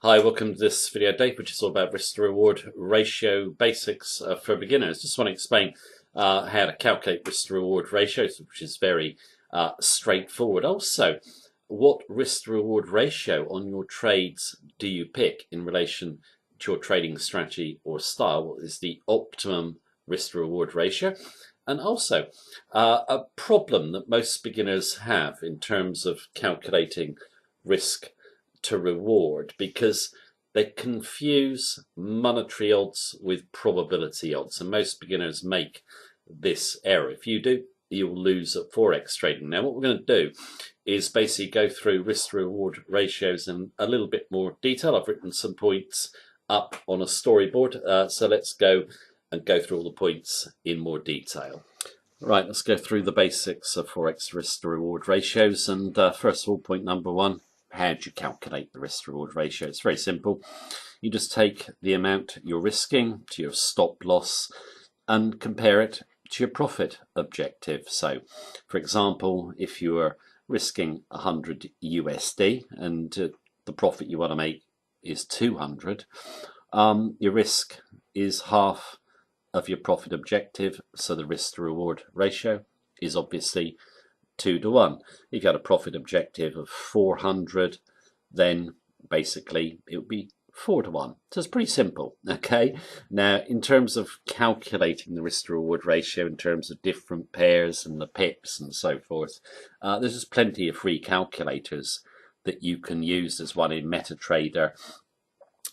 Hi, welcome to this video, Dave, which is all about risk to reward ratio basics for beginners. Just want to explain how to calculate risk to reward ratios, which is very straightforward. Also, what risk to reward ratio on your trades do you pick in relation to your trading strategy or style? What is the optimum risk to reward ratio? And also, a problem that most beginners have in terms of calculating risk to reward, because they confuse monetary odds with probability odds, and most beginners make this error. If you do, you'll lose at Forex trading. Now what we're going to do is basically go through risk to reward ratios in a little bit more detail. I've written some points up on a storyboard, so let's go through all the points in more detail. Right, let's go through the basics of Forex risk to reward ratios. And first of all, point number one: how do you calculate the risk to reward ratio? It's very simple. You just take the amount you're risking to your stop loss and compare it to your profit objective. So, for example, if you are risking 100 USD and the profit you want to make is 200, your risk is half of your profit objective, so the risk to reward ratio is obviously 2 to 1. If you had a profit objective of 400, then basically it would be 4 to 1. So it's pretty simple. Okay. Now, in terms of calculating the risk to reward ratio in terms of different pairs and the pips and so forth, there's just plenty of free calculators that you can use. There's one in MetaTrader.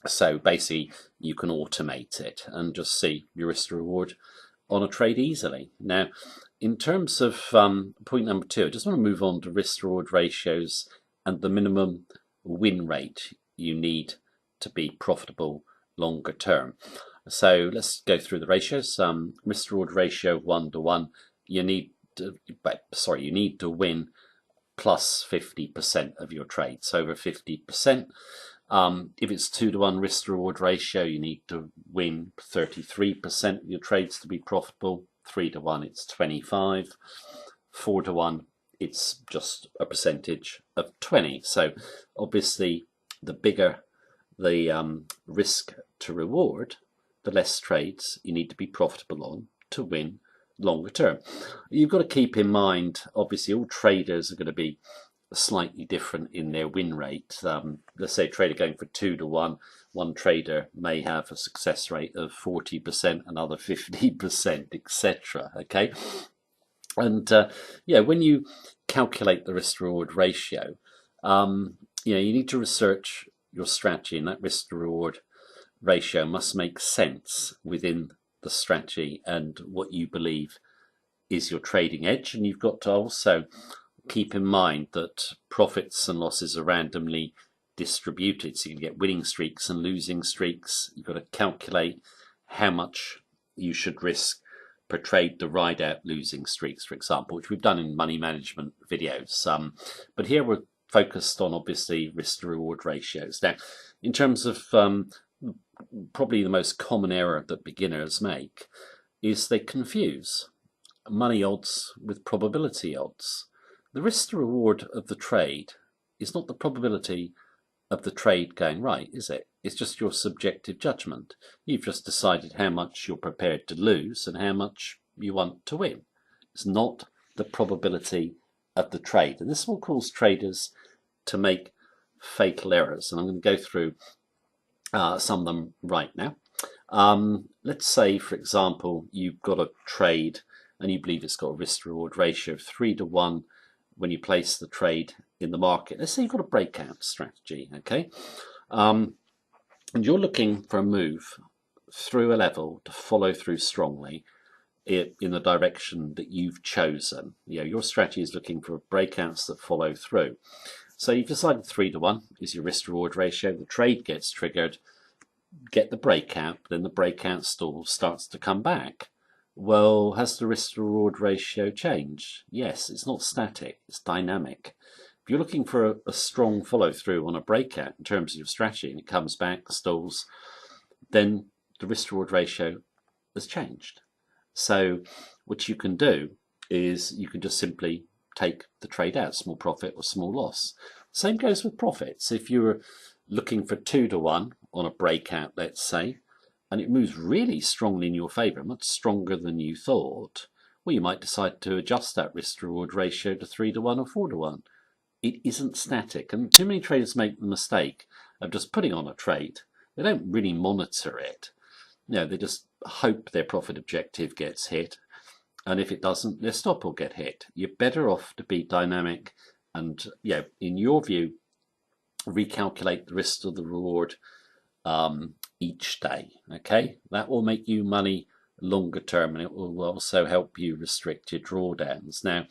So basically you can automate it and just see your risk to reward on a trade easily. Now, in terms of point number two, I just want to move on to risk to reward ratios and the minimum win rate you need to be profitable longer term. So let's go through the ratios. Risk to reward ratio 1 to 1. You need to win plus 50% of your trades, over 50%. If it's 2 to 1 risk to reward ratio, you need to win 33% of your trades to be profitable. 3 to 1, it's 25. 4 to 1, it's just a percentage of 20. So obviously, the bigger the risk to reward, the less trades you need to be profitable on to win longer term. You've got to keep in mind, obviously, all traders are going to be slightly different in their win rate. Let's say a trader going for 2 to 1. One trader may have a success rate of 40%, another 50%, etc. Okay, and when you calculate the risk to reward ratio, you need to research your strategy, and that risk to reward ratio must make sense within the strategy and what you believe is your trading edge. And you've got to also keep in mind that profits and losses are randomly distributed, so you can get winning streaks and losing streaks. You've got to calculate how much you should risk per trade to ride out losing streaks, for example, which we've done in money management videos. But here we're focused on obviously risk to reward ratios. Now, in terms of probably the most common error that beginners make is they confuse money odds with probability odds. The risk to reward of the trade is not the probability of the trade going right, is it? It's just your subjective judgment. You've just decided how much you're prepared to lose and how much you want to win. It's not the probability of the trade. And this will cause traders to make fatal errors. And I'm going to go through some of them right now. Let's say, for example, you've got a trade and you believe it's got a risk to reward ratio of 3 to 1 when you place the trade in the market. Let's say you've got a breakout strategy, okay? And you're looking for a move through a level to follow through strongly in the direction that you've chosen. Your strategy is looking for breakouts that follow through. So you've decided 3 to 1 is your risk to reward ratio. The trade gets triggered, get the breakout, then the breakout stall starts to come back. Well, has the risk to reward ratio changed? Yes, it's not static, it's dynamic. If you're looking for a strong follow through on a breakout in terms of your strategy and it comes back, stalls, then the risk to reward ratio has changed. So what you can do is you can just simply take the trade out, small profit or small loss. Same goes with profits. If you're looking for 2 to 1 on a breakout, let's say, and it moves really strongly in your favour, much stronger than you thought, well, you might decide to adjust that risk reward ratio to 3 to 1 or 4 to 1. It isn't static, and too many traders make the mistake of just putting on a trade. They don't really monitor it. They just hope their profit objective gets hit, and if it doesn't, their stop will get hit. You're better off to be dynamic and, in your view, recalculate the risk of the reward each day. Okay, that will make you money longer term, and it will also help you restrict your drawdowns. Now,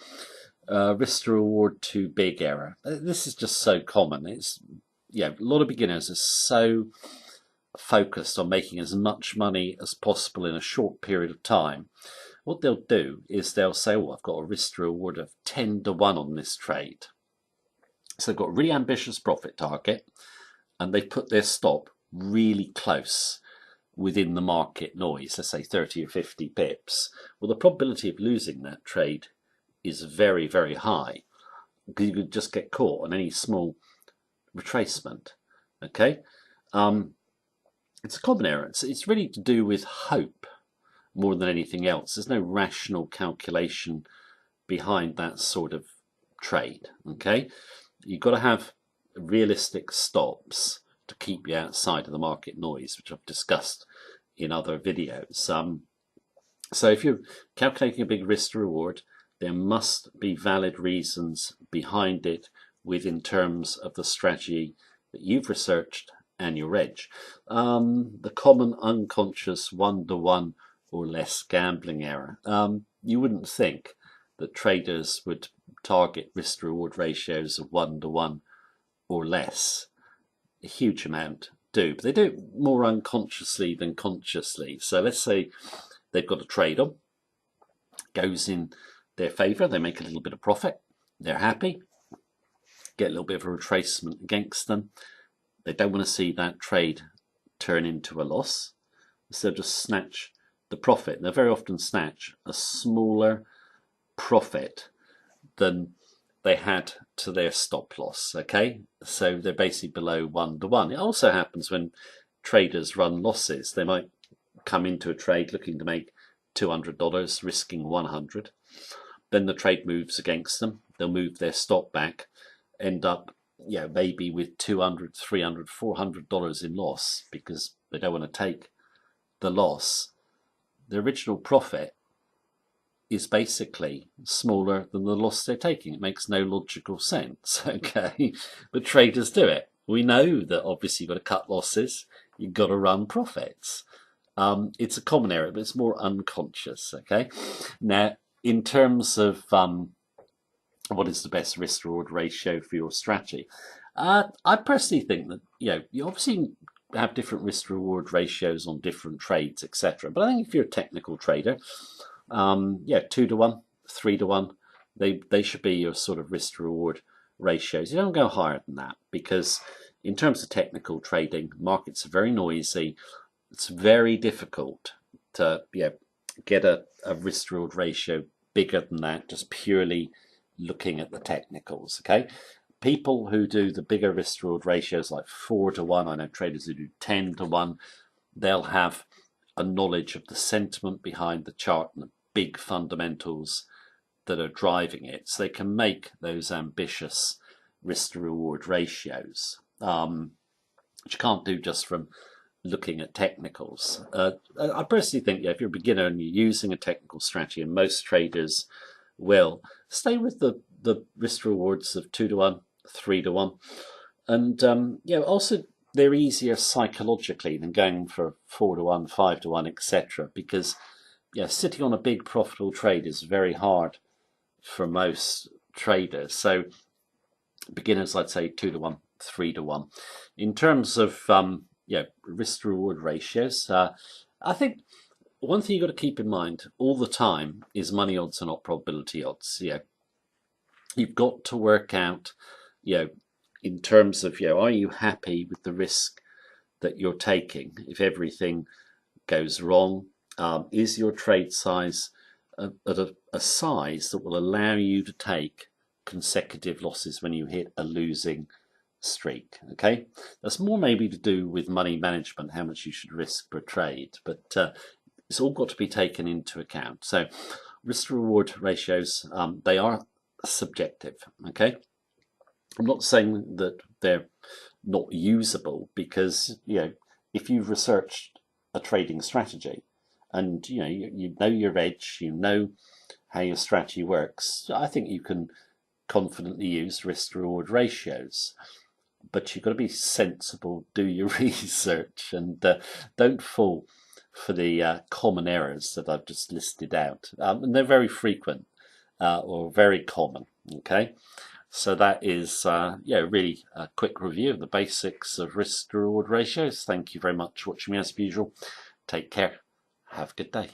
risk to reward too big error. This is just so common. It's a lot of beginners are so focused on making as much money as possible in a short period of time. What they'll do is they'll say, oh, I've got a risk to reward of 10 to 1 on this trade. So they've got a really ambitious profit target, and they put their stop really close within the market noise, let's say 30 or 50 pips. Well, the probability of losing that trade is very, very high, because you could just get caught on any small retracement. Okay, it's a common error. It's really to do with hope more than anything else. There's no rational calculation behind that sort of trade. Okay, you've got to have realistic stops to keep you outside of the market noise, which I've discussed in other videos. So if you're calculating a big risk to reward, there must be valid reasons behind it within terms of the strategy that you've researched and your edge. The common unconscious 1 to 1 or less gambling error. You wouldn't think that traders would target risk to reward ratios of 1 to 1 or less. A huge amount do, but they do it more unconsciously than consciously. So let's say they've got a trade on, goes in their favour, they make a little bit of profit, they're happy, get a little bit of a retracement against them. They don't want to see that trade turn into a loss, so they'll just snatch the profit. And they'll very often snatch a smaller profit than they had to their stop loss. Okay, so they're basically below 1 to 1. It also happens when traders run losses. They might come into a trade looking to make $200, risking 100. Then the trade moves against them. They'll move their stop back, end up maybe with $200, $300, $400 in loss because they don't want to take the loss. The original profit is basically smaller than the loss they're taking. It makes no logical sense. Okay, but traders do it. We know that obviously you've got to cut losses, you've got to run profits. It's a common error, but it's more unconscious. Okay, now in terms of what is the best risk reward ratio for your strategy, I personally think that you obviously have different risk reward ratios on different trades, etc. But I think if you're a technical trader, 2 to 1, 3 to 1, they should be your sort of risk reward ratios. You don't go higher than that, because in terms of technical trading, markets are very noisy. It's very difficult to get a risk reward ratio bigger than that just purely looking at the technicals. Okay, people who do the bigger risk reward ratios like 4 to 1, I know traders who do 10 to 1, they'll have a knowledge of the sentiment behind the chart and the big fundamentals that are driving it, so they can make those ambitious risk to reward ratios, which you can't do just from looking at technicals. I personally think if you're a beginner and you're using a technical strategy, and most traders will, stay with the risk rewards of 2 to 1, 3 to 1, and also they're easier psychologically than going for 4 to 1, 5 to 1, etc. Because sitting on a big profitable trade is very hard for most traders. So beginners, I'd say 2 to 1, 3 to 1. In terms of risk reward ratios, I think one thing you've got to keep in mind all the time is money odds and not probability odds. You've got to work out, in terms of, are you happy with the risk that you're taking if everything goes wrong? Is your trade size at a size that will allow you to take consecutive losses when you hit a losing streak. Okay, that's more maybe to do with money management, how much you should risk per trade, but it's all got to be taken into account. So risk to reward ratios, they are subjective. Okay, I'm not saying that they're not usable, because if you've researched a trading strategy and you know your edge, you know how your strategy works, I think you can confidently use risk to reward ratios. But you've got to be sensible, do your research, and don't fall for the common errors that I've just listed out. And they're very frequent or very common. Okay, so that is really a quick review of the basics of risk to reward ratios. Thank you very much for watching me as usual. Take care. Have a good day.